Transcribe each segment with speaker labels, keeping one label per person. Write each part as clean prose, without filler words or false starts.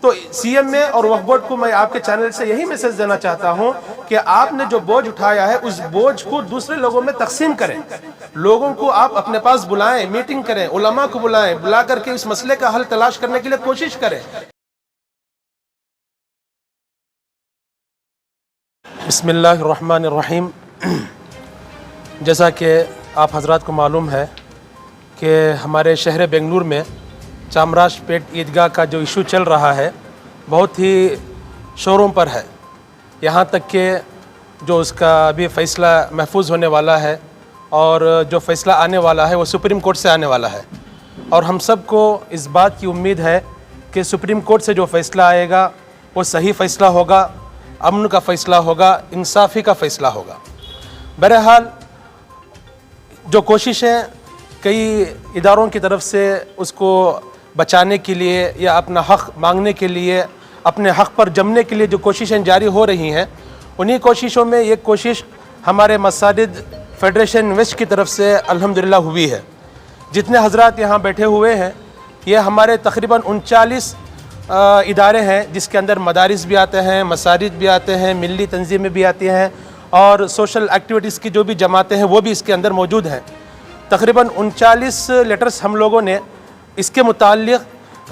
Speaker 1: तो सीएम में और वक्फ बोर्ड को मैं आपके चैनल से यही मैसेज देना चाहता हूं कि आपने जो बोझ उठाया है उस बोझ को दूसरे लोगों में तकसीम करें। लोगों को आप अपने पास बुलाएं, मीटिंग करें, उलमा को बुलाएं, बुला करके इस मसले का हल तलाश करने के लिए कोशिश करें। बिस्मिल्लाहिर्रहमानिर्रहीम। जैसा कि आप हजरात को मालूम है कि हमारे शहर बेंगलुरु में चामराजपेट ईदगाह का जो इशू चल रहा है बहुत ही शोरों पर है। यहाँ तक कि जो उसका अभी फ़ैसला महफूज होने वाला है और जो फ़ैसला आने वाला है वो सुप्रीम कोर्ट से आने वाला है। और हम सब को इस बात की उम्मीद है कि सुप्रीम कोर्ट से जो फ़ैसला आएगा वो सही फ़ैसला होगा, अमन का फ़ैसला होगा, इंसाफ़ी का फ़ैसला होगा। बहरहाल जो कोशिशें कई इदारों की तरफ से उसको बचाने के लिए या अपना हक़ मांगने के लिए, अपने हक़ पर जमने के लिए जो कोशिशें जारी हो रही हैं, उन्हीं कोशिशों में एक कोशिश हमारे मसाजिद फेडरेशन वेस्ट की तरफ से अल्हम्दुलिल्लाह हुई है। जितने हजरात यहाँ बैठे हुए हैं ये हमारे तकरीबन 39 इदारे हैं, जिसके अंदर मदारिस भी आते हैं, मसाजिद भी आते हैं, मिली तंजीमें भी आती हैं और सोशल एक्टिविटीज़ की जो भी जमातें हैं वो भी इसके अंदर मौजूद हैं। तकरीबन 39 लेटर्स हम लोगों ने इसके मुताल्लिक़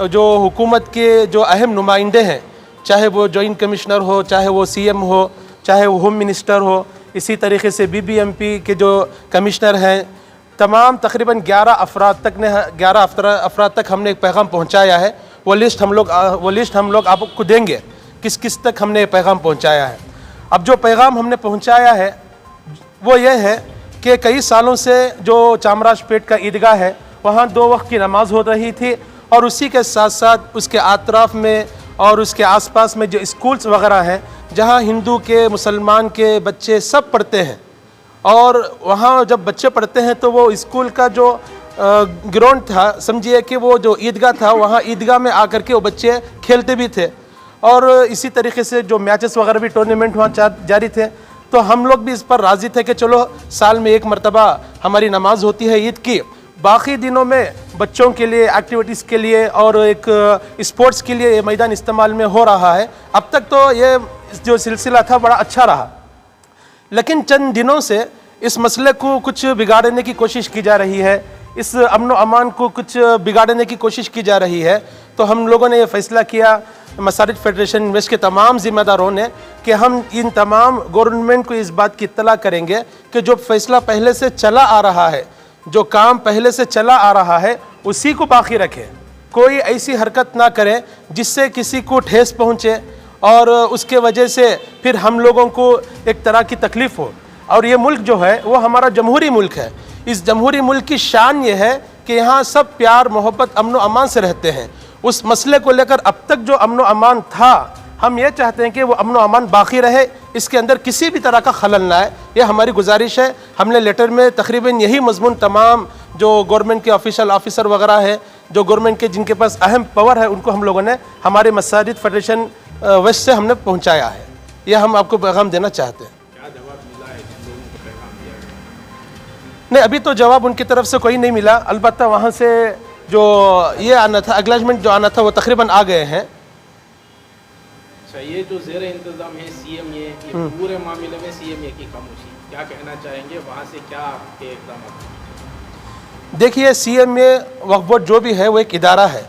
Speaker 1: जो हुकूमत के जो अहम नुमाइंदे हैं, चाहे वो जॉइंट कमिश्नर हो, चाहे वो सीएम हो, चाहे वो होम मिनिस्टर हो, इसी तरीके से बीबीएमपी के जो कमिश्नर हैं, तमाम तकरीबन 11 अफराद तक हमने एक पैगाम पहुंचाया है। वो लिस्ट हम लोग आपको देंगे किस किस तक हमने पैगाम पहुंचाया है। अब जो पैगाम हमने पहुंचाया है वो ये है कि कई सालों से जो चामराजपेट का ईदगाह है वहाँ 2 वक्त की नमाज हो रही थी और उसी के साथ साथ उसके आतराफ़ में और उसके आसपास में जो स्कूल्स वगैरह हैं जहाँ हिंदू के, मुसलमान के बच्चे सब पढ़ते हैं। और वहाँ जब बच्चे पढ़ते हैं तो वो स्कूल का जो ग्राउंड था, समझिए कि वो जो ईदगाह था, वहाँ ईदगाह में आकर के वो बच्चे खेलते भी थे और इसी तरीके से जो मैचेस वगैरह भी, टूर्नामेंट वहाँ जारी थे। तो हम लोग भी इस पर राज़ी थे कि चलो साल में एक मरतबा हमारी नमाज होती है ईद की, बाकी दिनों में बच्चों के लिए, एक्टिविटीज़ के लिए और एक स्पोर्ट्स के लिए ये मैदान इस्तेमाल में हो रहा है। अब तक तो ये जो सिलसिला था बड़ा अच्छा रहा, लेकिन चंद दिनों से इस मसले को कुछ बिगाड़ने की कोशिश की जा रही है, इस अमन व अमान को कुछ बिगाड़ने की कोशिश की जा रही है। तो हम लोगों ने ये फ़ैसला किया, मसाजिद फेडरेशन वेस्ट के तमाम ज़िम्मेदारों ने, कि हम इन तमाम गवर्नमेंट को इस बात की इत्तला करेंगे कि जो फ़ैसला पहले से चला आ रहा है, जो काम पहले से चला आ रहा है, उसी को बाकी रखें। कोई ऐसी हरकत ना करें जिससे किसी को ठेस पहुँचे और उसके वजह से फिर हम लोगों को एक तरह की तकलीफ़ हो। और ये मुल्क जो है वो हमारा जमहूरी मुल्क है। इस जमहूरी मुल्क की शान ये है कि यहाँ सब प्यार, मोहब्बत, अमन व अमान से रहते हैं। उस मसले को लेकर अब तक जो अमन व अमान था, हम ये चाहते हैं कि वो अमन व अमान बाकी रहे, इसके अंदर किसी भी तरह का खलल ना आए। ये हमारी गुजारिश है। हमने लेटर में तकरीबन यही मजमून तमाम जो गवर्नमेंट के ऑफिसर वगैरह हैं, जो गवर्नमेंट के जिनके पास अहम पावर है, उनको हम लोगों ने हमारे मसाजिद फेडरेशन वेस्ट से हमने पहुँचाया है। यह हम आपको पैगाम देना चाहते हैं।
Speaker 2: क्या जवाब मिला है जिन लोगों को पैगाम दिया गया?
Speaker 1: नहीं, अभी तो जवाब उनकी तरफ से कोई नहीं मिला। अलबत्ता वहाँ से जो ये आना था, एक्नॉलेजमेंट जो आना था, वो तकरीबन आ गए हैं।
Speaker 2: अच्छा, ये जो ज़ेर इंतज़ाम है सीएम, ये पूरे मामले में सीएम की खामोशी, क्या कहना चाहेंगे? वहाँ से क्या आपके इक़दाम?
Speaker 1: देखिए, सीएम वक्फ बोर्ड जो भी है वो एक इदारा है।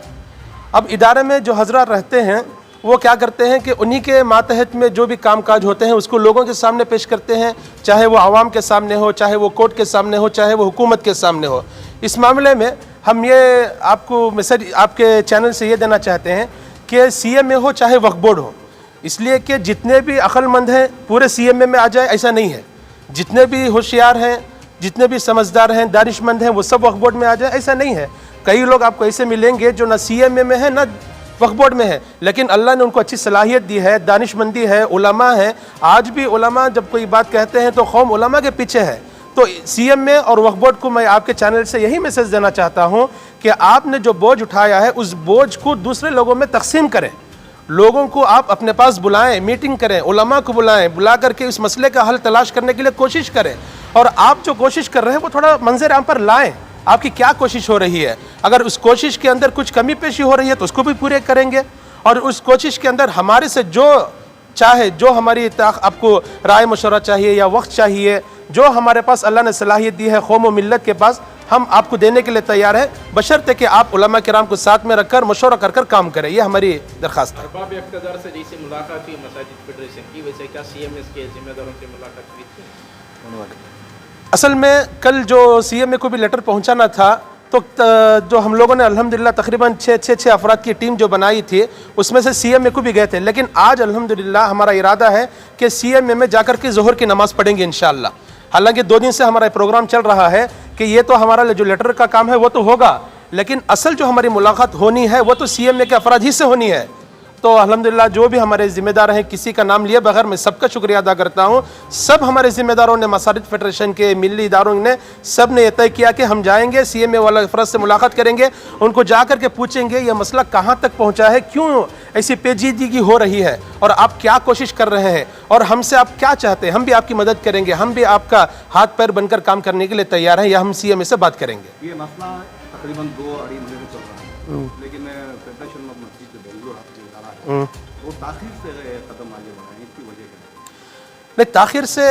Speaker 1: अब इदारे में जो हजरात रहते हैं वो क्या करते हैं कि उन्हीं के मातहत में जो भी कामकाज होते हैं उसको लोगों के सामने पेश करते हैं, चाहे वो आवाम के सामने हो, चाहे वो कोर्ट के सामने हो, चाहे वो हुकूमत के सामने हो। इस मामले में हम ये आपको मैसेज आपके चैनल से ये देना चाहते हैं कि सीएम में हो चाहे वक्फ बोर्ड हो, इसलिए कि जितने भी अक्लमंद हैं पूरे सीएम में आ जाए ऐसा नहीं है। जितने भी होशियार हैं, जितने भी समझदार हैं, दानिशमंद हैं, वो सब वक्फ बोर्ड में आ जाए ऐसा नहीं है। कई लोग आपको ऐसे मिलेंगे जो ना सीएम में है ना वक्फ बोर्ड में है, लेकिन अल्लाह ने उनको अच्छी सलाहियत दी है, दानिशमंदी है, उलमा है। आज भी उलमा जब कोई बात कहते हैं तो कौम उलमा के पीछे है। तो सीएम में और वक्फ बोर्ड को मैं आपके चैनल से यही मैसेज देना चाहता हूँ कि आपने जो बोझ उठाया है उस बोझ को दूसरे लोगों में तकसीम करें। लोगों को आप अपने पास बुलाएं, मीटिंग करें, उलमा को बुलाएं, बुला करके इस मसले का हल तलाश करने के लिए कोशिश करें। और आप जो कोशिश कर रहे हैं वो थोड़ा मंजर आम पर लाएं, आपकी क्या कोशिश हो रही है। अगर उस कोशिश के अंदर कुछ कमी पेशी हो रही है तो उसको भी पूरे करेंगे। और उस कोशिश के अंदर हमारे से जो चाहे, जो हमारी आपको राय मशवरा चाहिए या वक्त चाहिए, जो हमारे पास अल्लाह ने सलाहियत दी है कौम व मिल्लत के पास, हम आपको देने के लिए तैयार हैं, बशर्ते कि आप उलमा किराम को साथ में रखकर मशवरा कर काम करें। ये हमारी दरख्वास्त है।
Speaker 2: अरबाब इक़्तिदार से जैसे मुलाकात हुई मसाजिद फेडरेशन की, वैसे क्या CMS के जिम्मेदारों से मुलाकात हुई थी?
Speaker 1: असल में कल जो CMA को भी लेटर पहुंचाना था, तो जो हम लोगों ने अल्हम्दुलिल्लाह तकरीबन छः अफराद की टीम जो बनाई थी, उसमें से CMA को भी गए थे। लेकिन आज अल्हम्दुलिल्लाह हमारा इरादा है कि CMA में जाकर के ज़ोहर की नमाज़ पढ़ेंगे इंशाअल्लाह। हालांकि 2 दिन से हमारा प्रोग्राम चल रहा है कि ये तो हमारा जो लेटर का काम है वो तो होगा, लेकिन असल जो हमारी मुलाकात होनी है वो तो CMA के अफराद ही से होनी है। तो अल्हम्दुलिल्लाह जो भी हमारे ज़िम्मेदार हैं, किसी का नाम लिए बगैर मैं सबका शुक्रिया अदा करता हूँ। सब हमारे ज़िम्मेदारों ने, मसाजिद फेडरेशन के, मिली इदारों ने, सब ने यह तय किया कि हम जाएंगे, CMA वाला अफराद से मुलाकात करेंगे, उनको जा कर के पूछेंगे ये मसला कहाँ तक पहुँचा है, क्यों ऐसी पेचीदगी हो रही है, और आप क्या कोशिश कर रहे हैं, और हमसे आप क्या चाहते हैं। हम भी आपकी मदद करेंगे, हम भी आपका हाथ पैर बनकर काम करने के लिए तैयार हैं, या हम CMA से बात करेंगे।
Speaker 3: ये मसला तकरीबन 2-2.5 महीने से चल रहा है, लेकिन फेडरेशन ऑफ मस्जिद बेंगलुरु वो ताखिर से कदम आगे बढ़ाएं, इसकी वजह क्या है?
Speaker 1: नहीं, ताखिर से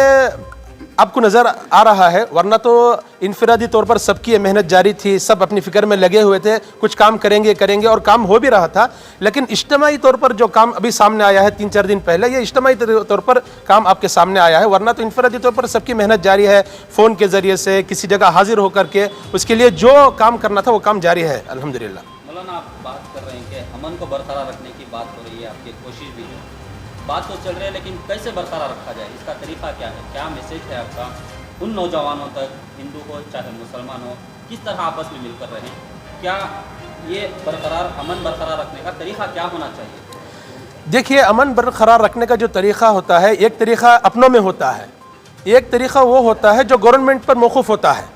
Speaker 1: आपको नज़र आ रहा है, वरना तो इनफरादी तौर पर सबकी मेहनत जारी थी, सब अपनी फ़िक्र में लगे हुए थे, कुछ काम करेंगे और काम हो भी रहा था। लेकिन इज्तिमाई तौर पर जो काम अभी सामने आया है 3-4 दिन पहले, ये इज्तिमाई तौर पर काम आपके सामने आया है, वरना तो इनफरादी तौर पर सबकी मेहनत जारी है, फ़ोन के ज़रिए से किसी जगह हाजिर होकर के उसके लिए जो काम करना था वो काम जारी है अल्हम्दुलिल्लाह।
Speaker 4: मौलाना, आप बात कर रहे हैं कि अमन को बरकरार रखने की बात हो रही है, आपकी कोशिश भी है, बात तो चल रही है, लेकिन कैसे बरकरार रखा जाए, इसका तरीका क्या है? क्या मैसेज है आपका उन नौजवानों तक, हिंदू हो चाहे मुसलमान हो, किस तरह आपस में मिलकर रहें? क्या ये अमन बरकरार रखने का तरीका क्या होना चाहिए?
Speaker 1: देखिए, अमन बरकरार रखने का जो तरीका होता है, एक तरीका अपनों में होता है, एक तरीका वो होता है जो गवर्नमेंट पर मौकूफ़ होता है।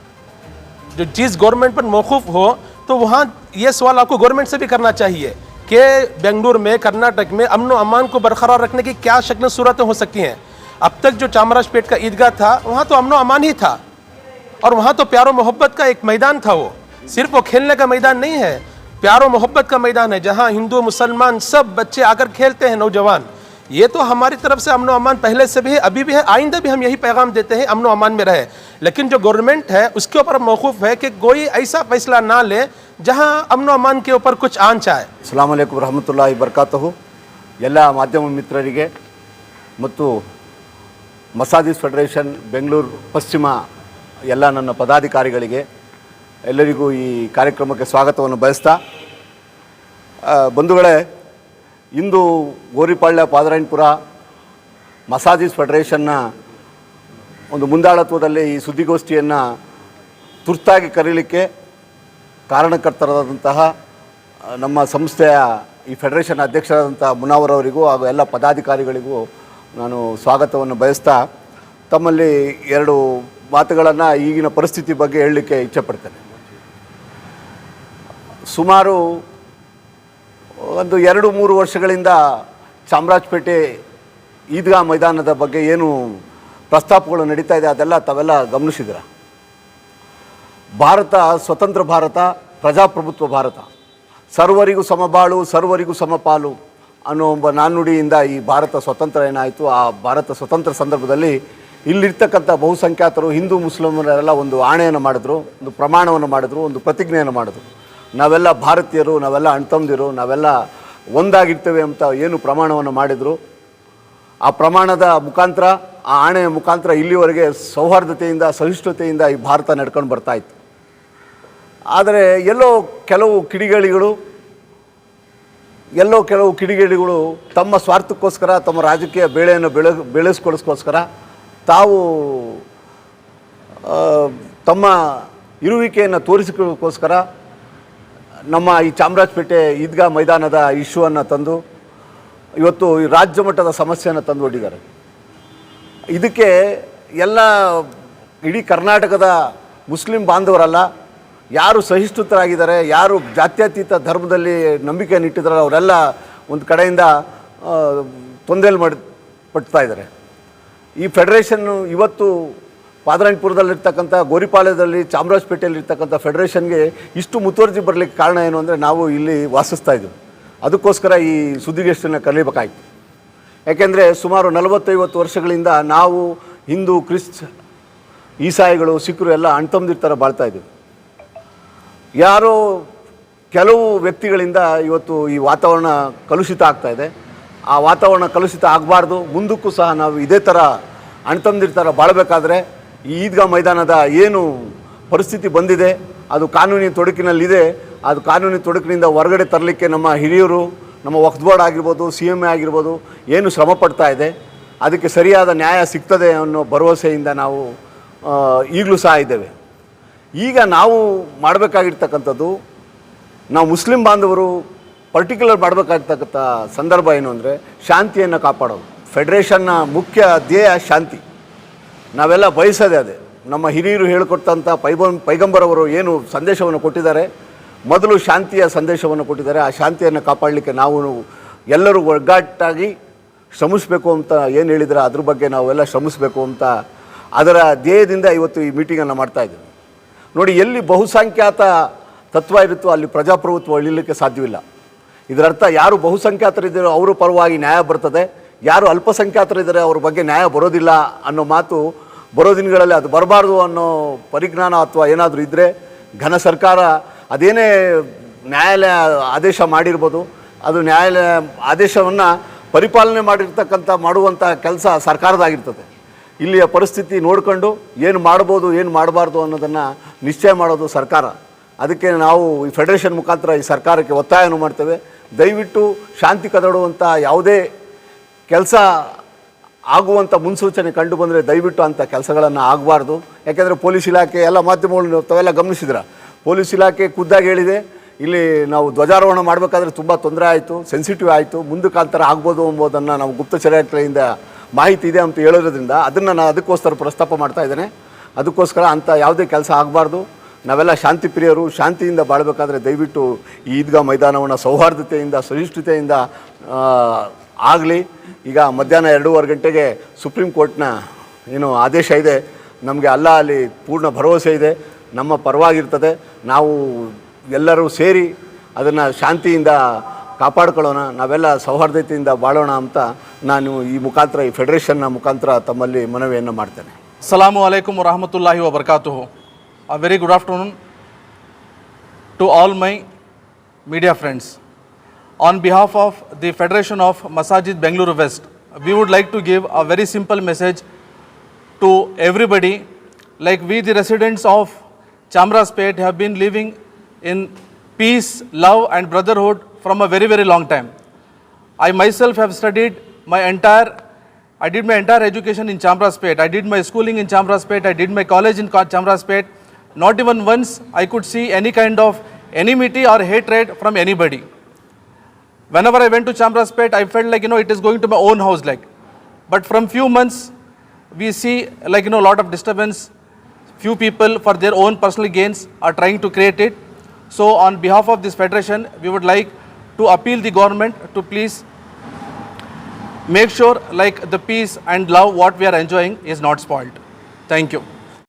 Speaker 1: जो चीज़ गवर्नमेंट पर मौकूफ़ हो, तो वहाँ ये सवाल आपको गवर्नमेंट से भी करना चाहिए कि बेंगलुरु में, कर्नाटक में अमन व अमान को बरकरार रखने की क्या शक्ल सूरतें हो सकती हैं। अब तक जो चामराजपेट का ईदगाह था, वहाँ तो अमन व अमान ही था, और वहाँ तो प्यार व मोहब्बत का एक मैदान था। वो सिर्फ वो खेलने का मैदान नहीं है, प्यार व मोहब्बत का मैदान है, जहाँ हिंदू मुसलमान सब बच्चे आकर खेलते हैं, नौजवान। ये तो हमारी तरफ से अमन व अमान पहले से भी है, अभी भी है, आइंदा भी हम यही पैगाम देते हैं, अमन व अमान में रहे। लेकिन जो गवर्नमेंट है उसके ऊपर मौकूफ़ है कि कोई ऐसा फैसला ना ले जहाँ अमन व अमान के ऊपर कुछ आंच आए।
Speaker 3: अस्ಸಲಾಮು ಅಲೈಕುಂ ರಹಮತುಲ್ಲಾಹಿ ಬರ್ಕಾತಹು. ಎಲ್ಲ ಮಾಧ್ಯಮ ಮಿತ್ರರಿಗೆ ಮತ್ತು ಮಸಾಜಿದ್ ಫೆಡರೇಷನ್ ಬೆಂಗಳೂರು ಪಶ್ಚಿಮ ಎಲ್ಲ ನನ್ನ ಪದಾಧಿಕಾರಿಗಳಿಗೆ ಎಲ್ಲರಿಗೂ ಈ ಕಾರ್ಯಕ್ರಮಕ್ಕೆ ಸ್ವಾಗತವನ್ನು ಬಯಸ್ತಾ, ಬಂಧುಗಳೇ, ಇಂದು ಗೋರಿಪಾಳ್ಯ ಪಾದರಾಯನಪುರ ಮಸಾಜಿದ್ ಫೆಡರೇಷನ್ನ ಒಂದು ಮುಂದಾಳತ್ವದಲ್ಲಿ ಈ ಸುದ್ದಿಗೋಷ್ಠಿಯನ್ನು ತುರ್ತಾಗಿ ಕರೀಲಿಕ್ಕೆ ಕಾರಣಕರ್ತರಾದಂತಹ ನಮ್ಮ ಸಂಸ್ಥೆಯ ಈ ಫೆಡರೇಷನ್ ಅಧ್ಯಕ್ಷರಾದಂಥ ಮುನಾವರ್ ಅವರಿಗೂ ಹಾಗೂ ಎಲ್ಲ ಪದಾಧಿಕಾರಿಗಳಿಗೂ ನಾನು ಸ್ವಾಗತವನ್ನು ಬಯಸ್ತಾ, ತಮ್ಮಲ್ಲಿ 2 ಮಾತುಗಳನ್ನು ಈಗಿನ ಪರಿಸ್ಥಿತಿ ಬಗ್ಗೆ ಹೇಳಲಿಕ್ಕೆ ಇಚ್ಛೆಪಡ್ತೇನೆ. ಸುಮಾರು ಒಂದು 2-3 ವರ್ಷಗಳಿಂದ ಚಾಮರಾಜಪೇಟೆ ಈದ್ಗಾ ಮೈದಾನದ ಬಗ್ಗೆ ಏನು ಪ್ರಸ್ತಾಪಗಳು ನಡೀತಾ ಇದೆ ಅದೆಲ್ಲ ತಾವೆಲ್ಲ ಗಮನಿಸಿದ್ದೀರ. ಭಾರತ ಸ್ವತಂತ್ರ ಭಾರತ, ಪ್ರಜಾಪ್ರಭುತ್ವ ಭಾರತ, ಸರ್ವರಿಗೂ ಸಮಬಾಳು ಸರ್ವರಿಗೂ ಸಮಪಾಲು ಅನ್ನೋ ಒಬ್ಬ ನಾಣ್ಣುಡಿಯಿಂದ ಈ ಭಾರತ ಸ್ವತಂತ್ರ ಏನಾಯಿತು. ಆ ಭಾರತ ಸ್ವತಂತ್ರ ಸಂದರ್ಭದಲ್ಲಿ ಇಲ್ಲಿರ್ತಕ್ಕಂಥ ಬಹುಸಂಖ್ಯಾತರು ಹಿಂದೂ ಮುಸ್ಲಿಮರೆಲ್ಲ ಒಂದು ಆಣೆಯನ್ನು ಮಾಡಿದ್ರು, ಒಂದು ಪ್ರಮಾಣವನ್ನು ಮಾಡಿದ್ರು, ಒಂದು ಪ್ರತಿಜ್ಞೆಯನ್ನು ಮಾಡಿದ್ರು. ನಾವೆಲ್ಲ ಭಾರತೀಯರು, ನಾವೆಲ್ಲ ಅಣ್ತಂದಿರು, ನಾವೆಲ್ಲ ಒಂದಾಗಿರ್ತೇವೆ ಅಂತ ಏನು ಪ್ರಮಾಣವನ್ನು ಮಾಡಿದರು. ಆ ಪ್ರಮಾಣದ ಮುಖಾಂತರ, ಆ ಆಣೆಯ ಮುಖಾಂತರ ಇಲ್ಲಿವರೆಗೆ ಸೌಹಾರ್ದತೆಯಿಂದ, ಸಹಿಷ್ಣುತೆಯಿಂದ ಈ ಭಾರತ ನಡ್ಕೊಂಡು ಬರ್ತಾಯಿತ್ತು. ಆದರೆ ಎಲ್ಲೋ ಕೆಲವು ಕಿಡಿಗೇಡಿಗಳು ತಮ್ಮ ಸ್ವಾರ್ಥಕ್ಕೋಸ್ಕರ, ತಮ್ಮ ರಾಜಕೀಯ ಬೇಳೆಯನ್ನು ಬೆಳೆಸ್ಕೊಳ್ಳೋಸ್ಕರ ತಾವು ತಮ್ಮ ಇರುವಿಕೆಯನ್ನು ತೋರಿಸಿಕೊಳ್ಳೋಕ್ಕೋಸ್ಕರ ನಮ್ಮ ಈ ಚಾಮರಾಜಪೇಟೆ ಈದ್ಗಾ ಮೈದಾನದ ಇಶ್ಯೂವನ್ನು ತಂದು ಇವತ್ತು ಈ ರಾಜ್ಯ ಮಟ್ಟದ ಸಮಸ್ಯೆಯನ್ನು ತಂದುಕೊಂಡಿದ್ದಾರೆ. ಇದಕ್ಕೆ ಎಲ್ಲ ಇಡೀ ಕರ್ನಾಟಕದ ಮುಸ್ಲಿಂ ಬಾಂಧವರಲ್ಲ, ಯಾರು ಸಹಿಷ್ಣುತರಾಗಿದ್ದಾರೆ, ಯಾರು ಜಾತ್ಯತೀತ ಧರ್ಮದಲ್ಲಿ ನಂಬಿಕೆಯನ್ನು ಇಟ್ಟಿದ್ದಾರೆ, ಅವರೆಲ್ಲ ಒಂದು ಕಡೆಯಿಂದ ಪಡ್ತಾ ಇದ್ದಾರೆ. ಈ ಫೆಡರೇಷನ್ನು ಇವತ್ತು ಪಾದರಾಯನಪುರದಲ್ಲಿರ್ತಕ್ಕಂಥ, ಗೋರಿಪಾಳ್ಯದಲ್ಲಿ, ಚಾಮರಾಜಪೇಟೆಯಲ್ಲಿರ್ತಕ್ಕಂಥ ಫೆಡರೇಷನ್ಗೆ ಇಷ್ಟು ಮುತುವರ್ಜಿ ಬರಲಿಕ್ಕೆ ಕಾರಣ ಏನು ಅಂದರೆ, ನಾವು ಇಲ್ಲಿ ವಾಸಿಸ್ತಾ ಇದ್ದೀವಿ. ಅದಕ್ಕೋಸ್ಕರ ಈ ಸುದ್ದಿಗೋಷ್ಠಿಯನ್ನು ಕರೀಬೇಕಾಯ್ತು. ಯಾಕೆಂದರೆ ಸುಮಾರು 40-50 ವರ್ಷಗಳಿಂದ ನಾವು ಹಿಂದೂ, ಈಸಾಯಿಗಳು, ಸಿಖ್ರು ಎಲ್ಲ ಅಣ್ತಂದಿರ ಥರ ಬಾಳ್ತಾಯಿದ್ದೀವಿ. ಯಾರೋ ಕೆಲವು ವ್ಯಕ್ತಿಗಳಿಂದ ಇವತ್ತು ಈ ವಾತಾವರಣ ಕಲುಷಿತ ಆಗ್ತಾಯಿದೆ. ಆ ವಾತಾವರಣ ಕಲುಷಿತ ಆಗಬಾರ್ದು. ಮುಂದಕ್ಕೂ ಸಹ ನಾವು ಇದೇ ಥರ ಅಣ್ತಂದಿರ ಥರ ಬಾಳಬೇಕಾದ್ರೆ ಈ ಈದ್ಗಾ ಮೈದಾನದ ಏನು ಪರಿಸ್ಥಿತಿ ಬಂದಿದೆ ಅದು ಕಾನೂನಿನ ತೊಡಕಿನಲ್ಲಿದೆ. ಅದು ಕಾನೂನಿನ ತೊಡಕಿನಿಂದ ಹೊರಗಡೆ ತರಲಿಕ್ಕೆ ನಮ್ಮ ಹಿರಿಯರು, ನಮ್ಮ ವಕ್ಫ್ ಬೋರ್ಡ್ ಆಗಿರ್ಬೋದು, CMA ಆಗಿರ್ಬೋದು ಏನು ಶ್ರಮ ಪಡ್ತಾ ಇದೆ. ಅದಕ್ಕೆ ಸರಿಯಾದ ನ್ಯಾಯ ಸಿಗ್ತದೆ ಅನ್ನೋ ಭರವಸೆಯಿಂದ ನಾವು ಈಗಲೂ ಸಹ ಇದ್ದೇವೆ. ಈಗ ನಾವು ಮಾಡಬೇಕಾಗಿರ್ತಕ್ಕಂಥದ್ದು, ನಾವು ಮುಸ್ಲಿಂ ಬಾಂಧವರು ಪರ್ಟಿಕ್ಯುಲರ್ ಮಾಡಬೇಕಾಗಿರ್ತಕ್ಕಂಥ ಸಂದರ್ಭ ಏನು ಅಂದರೆ ಶಾಂತಿಯನ್ನು ಕಾಪಾಡೋದು. ಫೆಡರೇಷನ್ನ ಮುಖ್ಯ ಧ್ಯೇಯ ಶಾಂತಿ. ನಾವೆಲ್ಲ ಬಯಸೋದೇ ಅದೇ. ನಮ್ಮ ಹಿರಿಯರು ಹೇಳಿಕೊಟ್ಟಂಥ ಪೈಗಂಬರವರು ಏನು ಸಂದೇಶವನ್ನು ಕೊಟ್ಟಿದ್ದಾರೆ, ಮೊದಲು ಶಾಂತಿಯ ಸಂದೇಶವನ್ನು ಕೊಟ್ಟಿದ್ದಾರೆ. ಆ ಶಾಂತಿಯನ್ನು ಕಾಪಾಡಲಿಕ್ಕೆ ನಾವು ಎಲ್ಲರೂ ಒಗ್ಗಟ್ಟಾಗಿ ಶ್ರಮಿಸಬೇಕು ಅಂತ ಏನು ಹೇಳಿದರೆ ಅದ್ರ ಬಗ್ಗೆ ನಾವೆಲ್ಲ ಶ್ರಮಿಸಬೇಕು ಅಂತ ಅದರ ಧ್ಯೇಯದಿಂದ ಇವತ್ತು ಈ ಮೀಟಿಂಗನ್ನು ಮಾಡ್ತಾಯಿದ್ದೀವಿ. ನೋಡಿ, ಎಲ್ಲಿ ಬಹುಸಂಖ್ಯಾತ ತತ್ವ ಇರುತ್ತೋ ಅಲ್ಲಿ ಪ್ರಜಾಪ್ರಭುತ್ವ ಉಳಿಲಿಕ್ಕೆ ಸಾಧ್ಯವಿಲ್ಲ. ಇದರರ್ಥ ಯಾರು ಬಹುಸಂಖ್ಯಾತರಿದ್ದಾರೋ ಅವರ ಪರವಾಗಿ ನ್ಯಾಯ ಬರ್ತದೆ, ಯಾರು ಅಲ್ಪಸಂಖ್ಯಾತರಿದ್ದಾರೆ ಅವ್ರ ಬಗ್ಗೆ ನ್ಯಾಯ ಬರೋದಿಲ್ಲ ಅನ್ನೋ ಮಾತು ಬರೋ ದಿನಗಳಲ್ಲಿ ಅದು ಬರಬಾರ್ದು ಅನ್ನೋ ಪರಿಜ್ಞಾನ ಅಥವಾ ಏನಾದರೂ ಇದ್ದರೆ ಘನ ಸರ್ಕಾರ ಅದೇನೇ ನ್ಯಾಯಾಲಯ ಆದೇಶ ಮಾಡಿರ್ಬೋದು, ಅದು ನ್ಯಾಯಾಲಯ ಆದೇಶವನ್ನು ಪರಿಪಾಲನೆ ಮಾಡುವಂಥ ಕೆಲಸ ಸರ್ಕಾರದಾಗಿರ್ತದೆ. ಇಲ್ಲಿಯ ಪರಿಸ್ಥಿತಿ ನೋಡಿಕೊಂಡು ಏನು ಮಾಡ್ಬೋದು, ಏನು ಮಾಡಬಾರ್ದು ಅನ್ನೋದನ್ನು ನಿಶ್ಚಯ ಮಾಡೋದು ಸರ್ಕಾರ. ಅದಕ್ಕೆ ನಾವು ಈ ಫೆಡರೇಷನ್ ಮುಖಾಂತರ ಈ ಸರ್ಕಾರಕ್ಕೆ ಒತ್ತಾಯವನ್ನು ಮಾಡ್ತೇವೆ. ದಯವಿಟ್ಟು ಶಾಂತಿ ಕದಡುವಂಥ ಯಾವುದೇ ಕೆಲಸ ಆಗುವಂಥ ಮುನ್ಸೂಚನೆ ಕಂಡು ಬಂದರೆ ದಯವಿಟ್ಟು ಅಂಥ ಕೆಲಸಗಳನ್ನು ಆಗಬಾರ್ದು. ಯಾಕೆಂದರೆ ಪೊಲೀಸ್ ಇಲಾಖೆ ಎಲ್ಲ ಮಾಧ್ಯಮಗಳು ತಾವೆಲ್ಲ ಗಮನಿಸಿದ್ರ, ಪೊಲೀಸ್ ಇಲಾಖೆ ಖುದ್ದಾಗಿ ಹೇಳಿದೆ, ಇಲ್ಲಿ ನಾವು ಧ್ವಜಾರೋಹಣ ಮಾಡಬೇಕಾದ್ರೆ ತುಂಬ ತೊಂದರೆ ಆಯಿತು, ಸೆನ್ಸಿಟಿವ್ ಆಯಿತು, ಮುಂದಕ್ಕಾಂತರ ಆಗ್ಬೋದು ಎಂಬುದನ್ನು ನಾವು ಗುಪ್ತಚರತೆಯಿಂದ ಮಾಹಿತಿ ಇದೆ ಅಂತ ಹೇಳೋದ್ರಿಂದ ಅದನ್ನು ನಾನು ಅದಕ್ಕೋಸ್ಕರ ಪ್ರಸ್ತಾಪ ಮಾಡ್ತಾ ಇದ್ದೇನೆ. ಅದಕ್ಕೋಸ್ಕರ ಅಂಥ ಯಾವುದೇ ಕೆಲಸ ಆಗಬಾರ್ದು. ನಾವೆಲ್ಲ ಶಾಂತಿ ಪ್ರಿಯರು. ಶಾಂತಿಯಿಂದ ಬಾಳಬೇಕಾದ್ರೆ ದಯವಿಟ್ಟು ಈ ಈದ್ಗಾ ಮೈದಾನವನ್ನು ಸೌಹಾರ್ದತೆಯಿಂದ, ಸಹಿಷ್ಣುತೆಯಿಂದ ಆಗಲಿ. ಈಗ ಮಧ್ಯಾಹ್ನ 2:15 ಗಂಟೆಗೆ ಸುಪ್ರೀಂ ಕೋರ್ಟ್ನ ಏನು ಆದೇಶ ಇದೆ, ನಮಗೆ ಅಲ್ಲಿ ಪೂರ್ಣ ಭರವಸೆ ಇದೆ, ನಮ್ಮ ಪರವಾಗಿರ್ತದೆ. ನಾವು ಎಲ್ಲರೂ ಸೇರಿ ಅದನ್ನು ಶಾಂತಿಯಿಂದ ಕಾಪಾಡ್ಕೊಳ್ಳೋಣ, ನಾವೆಲ್ಲ ಸೌಹಾರ್ದತೆಯಿಂದ ಬಾಳೋಣ ಅಂತ ನಾನು ಈ ಮುಖಾಂತರ, ಈ ಫೆಡರೇಷನ್ನ ಮುಖಾಂತರ ತಮ್ಮಲ್ಲಿ ಮನವಿಯನ್ನು ಮಾಡ್ತೇನೆ.
Speaker 5: ಅಸ್ಸಲಾಮು ಅಲೈಕುಂ ವರಹಮತುಲ್ಲಾಹಿ ವಬರಕಾತುಹು. A very good afternoon to all my media friends. On behalf of the Federation of Masajid Bengaluru West, we would like to give a very simple message to everybody. Like we, the residents of Chamraspet, have been living in peace, love and brotherhood from a very, very long time. I myself have studied I did my entire education in Chamraspet. I did my schooling in Chamraspet. I did my college in Chamraspet. Not even once I could see any kind of enmity or hatred from anybody. Whenever I went to Chamraspet, I felt like, it is going to my own house like. But from few months, we see like, a lot of disturbance. Few people for their own personal gains are trying to create it. So on behalf of this federation, we would like to appeal the government to please make sure like the peace and love what we are enjoying is not spoiled. Thank you.